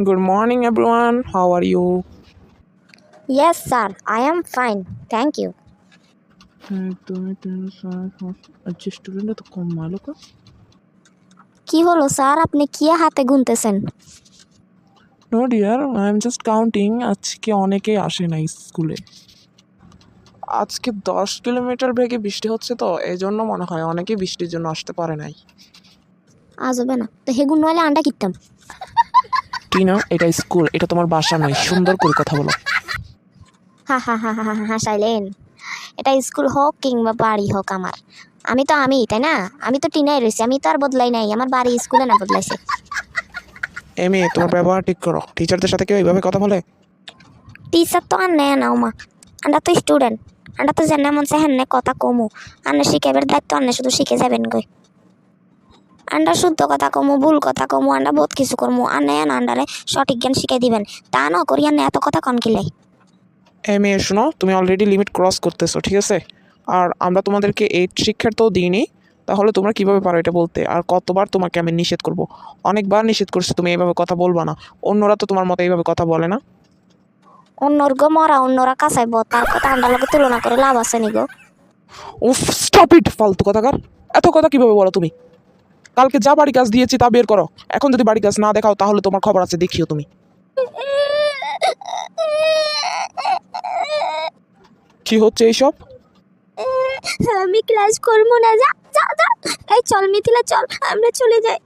Good morning, everyone. How are you? Yes, sir. I am fine. Thank you. আচ্ছা স্টুডেন্টরা তো কম ভালো কা কি হলো স্যার, আপনি কি হাতে গুনতেছেন? No dear I am just counting আজকে অনেকেই আসে নাই স্কুলে আজকে 10 কিলোমিটার বেগে বৃষ্টি হচ্ছে তো এই জন্য মনে হয় অনেকেই বৃষ্টির জন্য আসতে পারে নাই আজ হবে না তো হেগুন নইলে আন্ডা কিনতাম। কি না এটা স্কুল এটা তোমার বাসা নয় সুন্দর করে কথা বলো হা হা হা হা হা হাসাইলেন। এটা স্কুল হোক কিংবা বাড়ি হোক আমার, আমি তো আমি, তাই না? আমি তো টিনাই রয়েছি, আমি তো আর বদলাই নাই। আমার বাড়ি স্কুলে না বদলাইছে। এমএ তোমার ব্যবহার ঠিক করো টিচারদের সাথে কেউ এইভাবে কথা বলে টিচার তো আর নেয় না ওমা, আন্ডা তো স্টুডেন্ট, আন্ডা তো জানে মন চাই হেন কথা কমু, আন্ডা শিখাইবার দায়িত্ব আন্ডা শুধু শিখে যাবেন গই। আন্ডা শুদ্ধ কথা কমু, ভুল কথা কমু, আন্ডা বহুত কিছু করমু, আন্ডা আন্ডারে সঠিক জ্ঞান শিখাই দিবেন। তা না করি আন্ডা এত কথা কন কিলাই। এমএ শোনো তুমি অলরেডি লিমিট ক্রস করতেছো ঠিক আছে আর আমরা তোমাদেরকে এই শিক্ষার তো দিইনি তাহলে তোমরা কিভাবে পারো এটা বলতে আর কতবার তোমাকে আমি নিষেধ করব অনেকবার নিষেধ করছি তুমি এইভাবে কথা বলবা না অন্যরা তো তোমার মতো এইভাবে কথা বলে না অন্যর গো মরা অন্যরা কাঁচাইব, তার কথা আন্ডার লগে তুলনা করে লাভ আছে নি গো? উফ স্টপ ইট ফালতু কথাকার এত কথা কিভাবে বলো তুমি কালকে যা বাড়ি কাজ দিয়েছি তা বের করো এখন যদি বাড়ি কাজ না দেখাও তাহলে তোমার খবর আছে দেখিও তুমি কি হচ্ছে এইসব আমি ক্লাস করবো না, যা যা যা। এই চল মিথিলা চল, আমরা চলে যাই।